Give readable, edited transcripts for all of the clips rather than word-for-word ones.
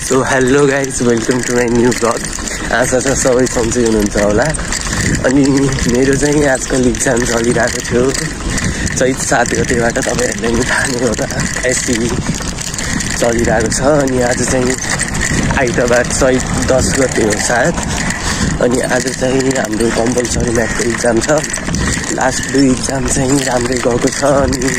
So hello guys, welcome to my new blog. आशा छ सबै सन्चै हुनुहुन्छ होला। अनि मेरो चाहिँ आजकल इक्जाम चलिरहेको थियो। चैत 7 गतेबाट तपाईँहरूले पनि थाहा होला एससी चलिरहेको छ। अनि आज चाहिँ आइतबार चैत 10 गते हो सायद। अनि आज चाहिँ हाम्रो कम्पलसरी म्याथको इक्जाम छ। लास्ट 2 इक्जाम चाहिँ राम्रै गएको छ अनि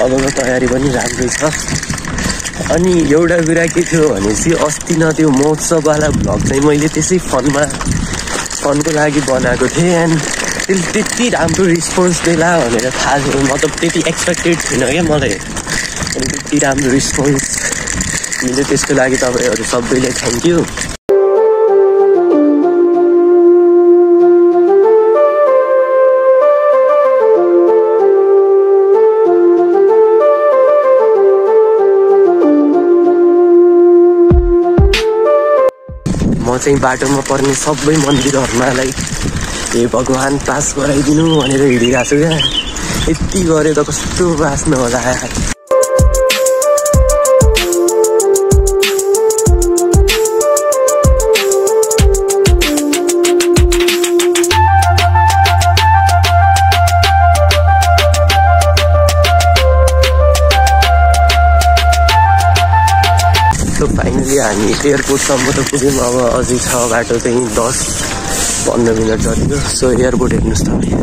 अबको तयारी पनि राम्रै छ। अनि एउटा कुरा के थियो भनेपछि अस्ति न त्यो महोत्सववाला भ्लग चाहिँ मैले त्यसै फनको लागि बनाएको थिएँ। एन्ड त्यति राम्रो रिस्पोन्स देला भनेर थाहा थियो, मतलब त्यति एक्सपेक्टेड थिइनँ क्या मलाई। अनि त्यति राम्रो रिस्पोन्स मिल्यो, त्यसको लागि तपाईँहरू सबैले थ्याङ्क यू। म चाहिँ बाटोमा पर्ने सबै मन्दिरहरूमा हे भगवान् पास गराइदिनु भनेर हिँडिरहेको छु क्या। यति गरे त कस्तो बाँच्नु होला। सो फाइनली हामी एयरपोर्टसम्म त पुग्यौँ। अब अझै छ बाटो चाहिँ 10-15 मिनट जतिको। सो एयरपोर्ट हेर्नुहोस् तपाईँ,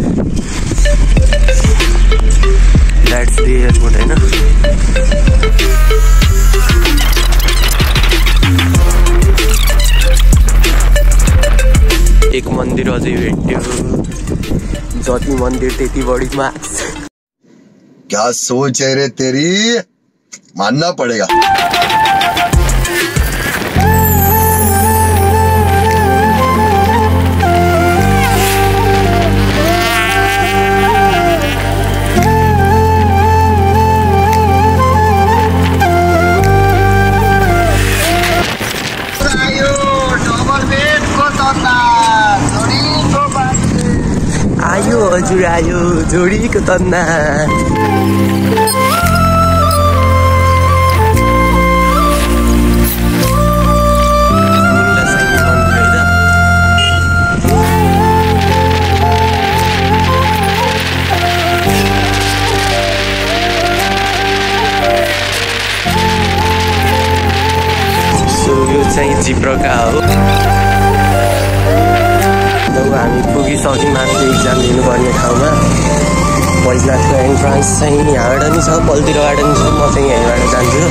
द्याट्स द एयरपोर्ट होइन। एक मन्दिर अझै भेट्यो, जति मन्दिर त्यति बढी मार्क्स। क्या सोच है रे तेरी, मानना पड़ेगा। आयो हजुर आयो जोडीको तन्ना। सो यो चाहिँ जिब्रोका हो। हामी पुगिसक्यौँ माथि इक्जाम दिनुपर्ने ठाउँमा। बैजनाथको एन्ट्रान्स चाहिँ यहाँबाट नि छ, पल्तिरबाट नि छ। म चाहिँ यहीँबाट जान्छु।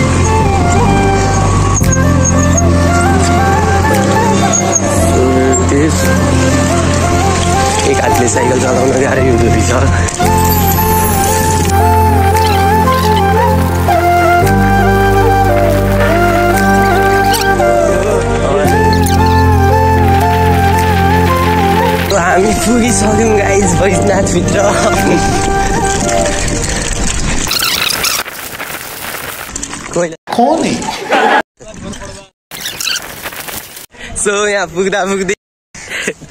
एक हातले साइकल चलाउन गाह्रै हुँदो रहेछ। हामी पुगिसक्यौँ गाइज बैजनाथभित्र। सो यहाँ पुग्दा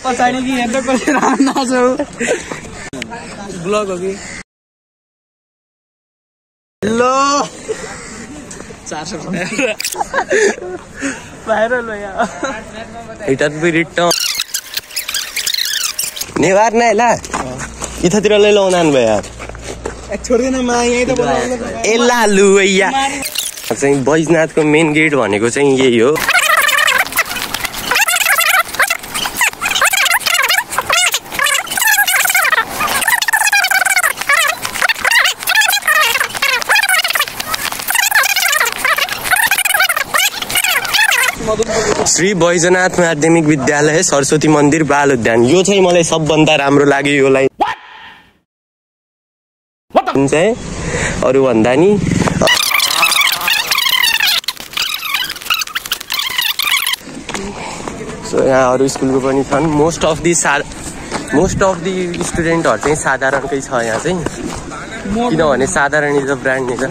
पछाडि कि हेर्दा कसरी राम्रा ब्लग हो कि हेलो 400 भाइरल भयो इटात बिरिट्ट नेवार नै ला इथातिर लाउनान भयो यार। छोड्दैन मा यही त बोलाउनु ए लालु भैया। चाहिँ बैजनाथको मेन गेट भनेको चाहिँ यही हो। श्री बैजनाथ माध्यमिक विद्यालय सरस्वती मन्दिर बाल उद्यान। यो चाहिँ मलाई सबभन्दा राम्रो लाग्यो। योलाई चाहिँ अरू भन्दा नि सो यहाँ अरू स्कुलको पनि छन्। मोस्ट अफ दी स्टुडेन्टहरू चाहिँ साधारणकै छ यहाँ चाहिँ, किनभने साधारण इज अ ब्रान्ड नि त।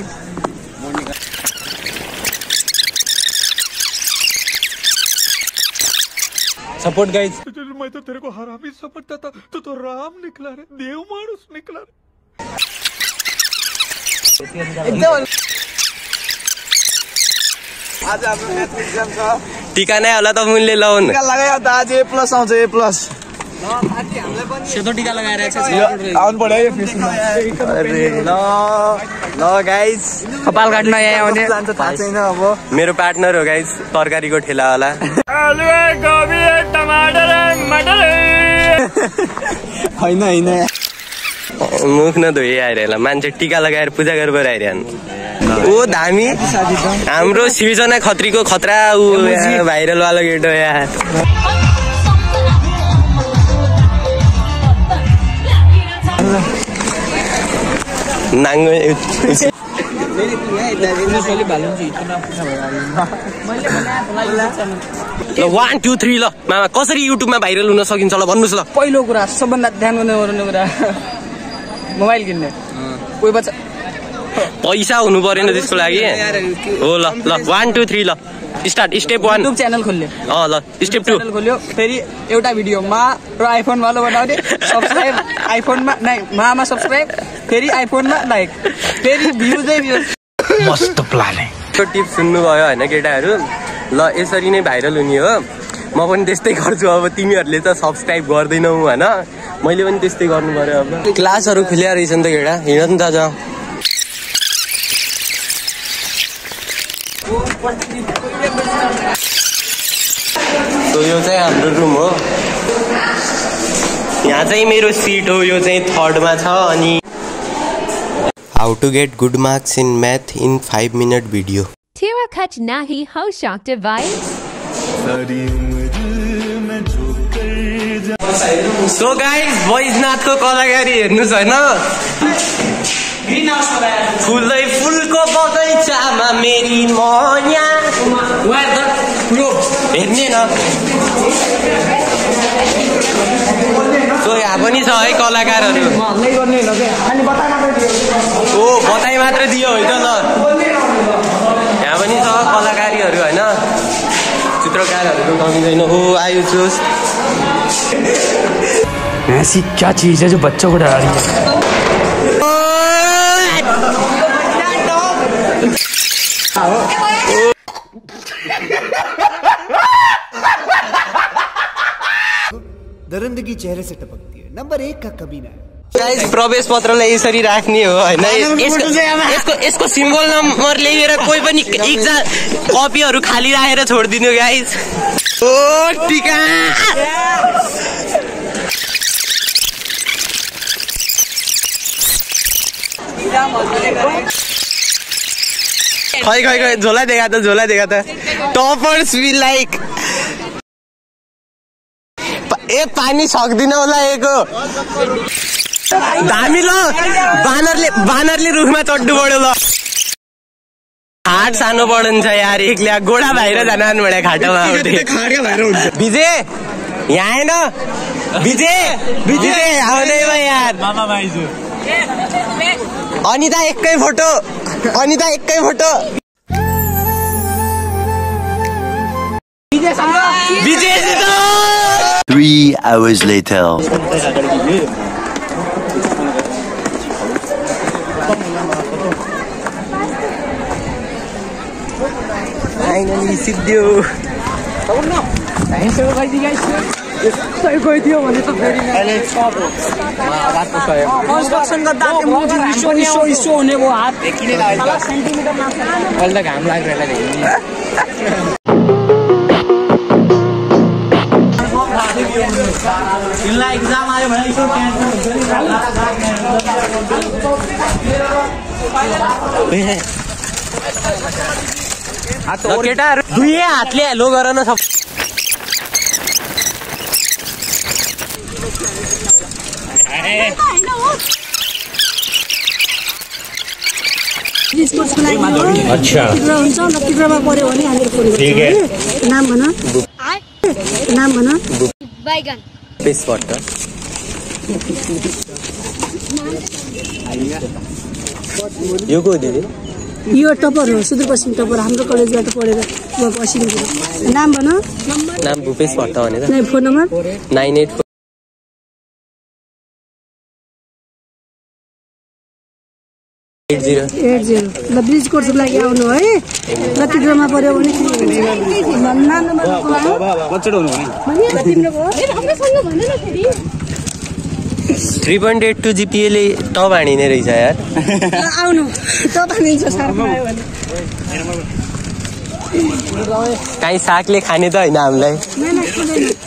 Support guys. मैं तो तेरे को हरामी समझता था, तो राम निकला रे, देव मानुस निकला रे। आज हाम्रो म्याथ एक्जाम छ टीका नै होला त मुनले लाउन टीका लगायो त आज A+ आउँछ A+ सेतो टीका लगाएर आउनु पर्यो यो फेसमा अरे ल गाइस कपाल काट्न यहाँ आउने जान्छ थाहा छैन अब मेरो पार्टनर हो गाइस तरकारीको ठेला होला आलु गोबी टमाटर मटर हैन मुख नधोइ आइरहेला मान्छे टीका लगाएर पूजा गरेर आइरहन् ओ धामी हाम्रो सृजना खत्रीको खतरा उ भाइरल वाला केटो यार नाङ्गो 1 2 3 ल मामा कसरी युट्युबमा भाइरल हुन सकिन्छ ल भन्नुस् ल पहिलो कुरा सबभन्दा ध्यान गर्नु कुरा मोबाइल किन्ने कोही बच्चा पैसा हुनु पर्यो नि त्यसको लागि हो ल 1 2 3 ल स्टार्ट स्टेप 1 युट्युब च्यानल खोल्ने ल स्टेप 2 च्यानल खोल्यो फेरि एउटा भिडियोमा र आइफोन वाला बनाउने सब्स्क्राइब आइफोनमा नै मामा सब्स्क्राइब फेरि आइफोनमा लाइक फेरि भ्युजै भ्युज मस्त प्लान है त्यो टिप सुन्नु भयो हैन केटाहरु ल यसरी नै भाइरल हुने हो म पनि त्यस्तै गर्छु अब तिमीहरुले त सब्स्क्राइब गर्दैनौ हैन मैले पनि त्यस्तै गर्नु पर्यो अब क्लासहरु खुल्या रहेछ नि त केटा हिँड नि त जा So यो चाहिँ हाम्रो रुम हो यहाँ चाहिँ मेरो सिट हो यो चाहिँ थर्डमा छ अनि How to get good marks in math in 5-minute video Tera kach nahi ho shock device So guys boys नाथको कलाकारी हेर्नुस् हैन फुलै फुलको बगैँचामा मेरी मया हेर्ने न सो यहाँ पनि छ है कलाकारहरू ओ बताइ मात्र दियो है त ल यहाँ पनि छ कलाकारीहरू हैन चित्रकारहरूको कमी छैन ओ आयु जोस ऐसी क्या चीज है जो बच्चों को डरा रही है दरिंदगी चेहरे से टपकती है नंबर 1 का कमीना गाइस प्रवेश पत्रलाई यसरी राख्ने हो हैन यसको सिम्बल नम्बर लेखेर कोही पनि एक्जाम कपीहरु खाली राखेर छोड्दिनु गाइस ओ टीका खै झोला देखा त टॉपर्स वी लाइक ए पानी सक्दिन होला एको दामी ल बानरले रुखमा चढ्नु पर्यो ल हाट सानो पढन्छ यार एकले गोडा भाइर जान बढे खाटोमा उठे विजय यहाँ आएन विजय आउने यार मामा भाइजू अनिता एकै फोटो 3 hours later. Finally सिद्धियो भने त फेरि कन्स्ट्रक्सन गर्दा इसो हुने भयो हात देखिने लाग्यो सेन्टिमिटर मात्र अहिले त घाम लागिरहेको इनलाई एक्जाम आयो भने यसो क्यान्सल केटाहरु दुई हातले हेलो गर न सब अच्छा तीव्रमा पर्यो भने हामीले नाम भन बैगन पेस पट्ट यो को दिदी यो टपर हो सुदूरपश्चिम टपर हाम्रो कलेजबाट पढेर नाम भन नाम भूपेश भट्ट भनेर फोन नम्बर 98 80 ल ब्रिज कोर्सको लागि आउनु है लकी ड्रमा पर्यो भने 3.82 GPA ले टप हानिने रहेछ यार आउनु टप हानिन्छ सार्पमा आयो भने काहीँ सागले खाने त होइन हामीलाई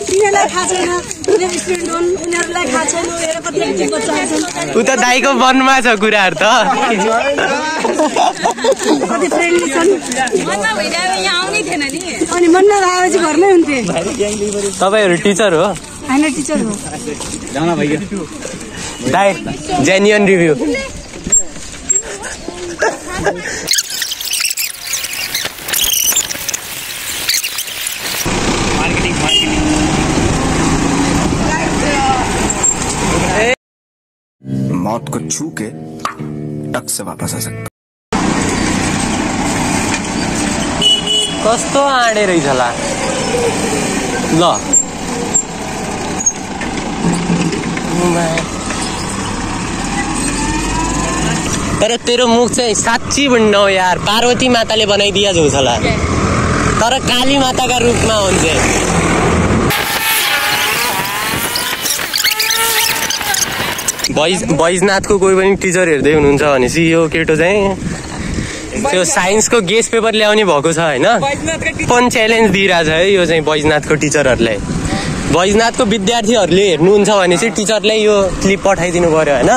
तिनीहरूलाई थाहा छैन स्टुडेन्ट हुन् उनीहरूलाई थाहा छैन हेर कति बच्चा छन् उ त दाइको वनमा छ कुराहरु त कति फ्रेन्डली छन् मनमा भइरायो यहाँ आउनै थिएन नि अनि मनमा आएपछि घरमै हुन्थे तपाईहरु टिचर हो हैन टिचर हो जाना भइयो दाइ जेन्युइन रिभ्यु मौत को छू के टक से वापस आ सकता कस्तो आडे रहेछ ला ल तर तेरो मुख चाहिँ साच्ची भन्नु हो यार पार्वती माताले बनाइदिया जस्तो ला तर काली माताका रूपमा हुन्छ बैजनाथको कोही पनि टिचर हेर्दै हुनुहुन्छ भनेपछि यो केटो चाहिँ त्यो साइन्सको गेस्ट पेपर ल्याउने भएको छ हैन पनि च्यालेन्ज दिइरहेछ है यो चाहिँ बैजनाथको टिचरहरुलाई बैजनाथको विद्यार्थीहरुले हेर्नुहुन्छ भने चाहिँ टिचरलाई यो क्लिप पठाइदिनु पर्यो हैन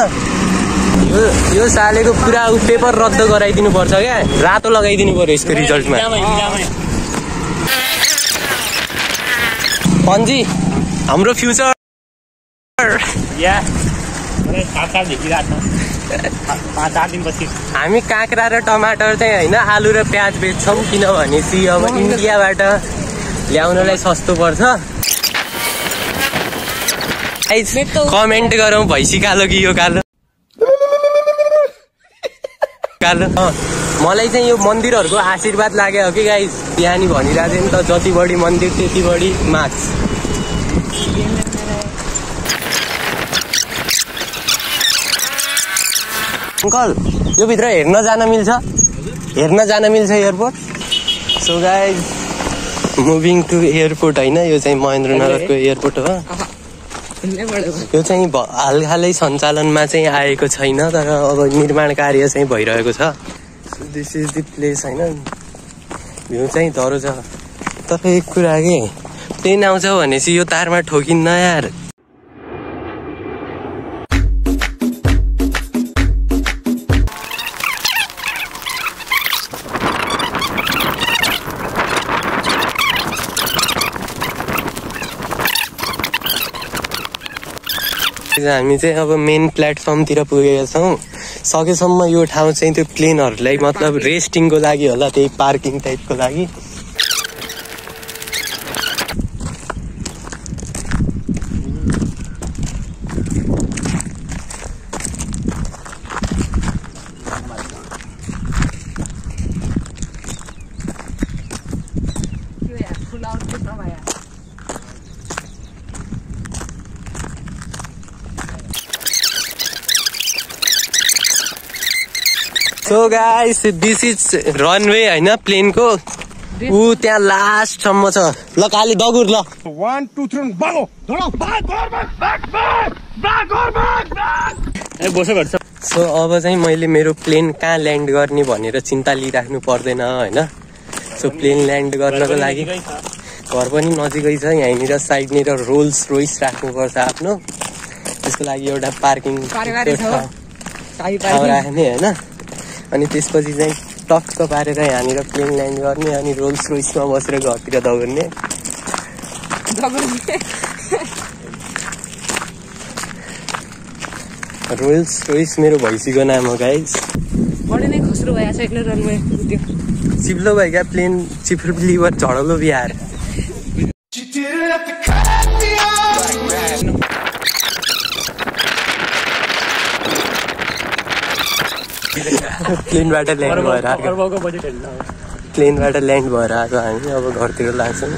यो सालेको पुरा पेपर रद्द गराइदिनु पर्छ क्या रातो लगाइदिनु पर्यो यसको रिजल्टमा पन्जी हाम्रो फ्युचर हामी काँक्रा र टमाटर चाहिँ हैन आलु र प्याज बेच्छौं किनभने चाहिँ अब इन्डियाबाट ल्याउनलाई सस्तो पर्छ कमेन्ट गरौँ भैँसी कालो कि यो कालो कालो मलाई चाहिँ यो मन्दिरहरुको आशीर्वाद लाग्यो हो कि गाइस बिहानी भनिरहेको थिएँ नि त जति बढी मन्दिर त्यति बढी मार्क्स अंकल यो भित्र हेर्न जान मिल्छ airport so guys moving to airport हैन यो चाहिँ महेन्द्रनगरको एयरपोर्ट हो यो चाहिँ हालहालै सञ्चालनमा चाहिँ आएको छैन तर अब निर्माण कार्य चाहिँ भइरहेको छ दिस इज द प्लेस हैन भ्यू चाहिँ धरो छ तर एक कुरा के प्लेन आउँछ भनेपछि यो तारमा ठोकिन्न यार हामी चाहिँ अब मेन प्लेटफर्मतिर पुगेका छौं सकेसम्म यो ठाउँ चाहिँ त्यो प्लेनहरुलाई मतलब रेस्टिङको लागि होला त्यही पार्किङ टाइपको लागि So guys, this is runway हैन प्लेनको उ त्यहाँ लास्ट सम्म छ ल काली दगुर ल 1 2 3 भागो दौडो भाग बसो गर्छ सो अब चाहिँ मैले मेरो प्लेन कहाँ ल्यान्ड गर्ने भनेर चिन्ता लिइराख्नु पर्दैन हैन सो प्लेन ल्यान्ड गर्नको लागि घर पनि नजिकै छ यहाँनिर साइडनिर रोल्स रोइस राख्नुपर्छ आफ्नो त्यसको लागि एउटा पार्किङ राख्ने हैन अनि त्यसपछि चाहिँ टक्क पारेर यहाँनिर प्लेन ल्यान्ड गर्ने अनि रोल्स रोइसमा बसेर घरतिर दौड्ने रोल्स रोइस मेरो भैँसीको नाम हो गाइस बढी नै खस्रो भएछ एक्लै रनवे त्यो चिप्लो भएका प्लेन चिप्लिवर झडलो बिहार प्लेनबाट ल्यान्ड भएर आएको हामी अब घरतिर लाग्छौँ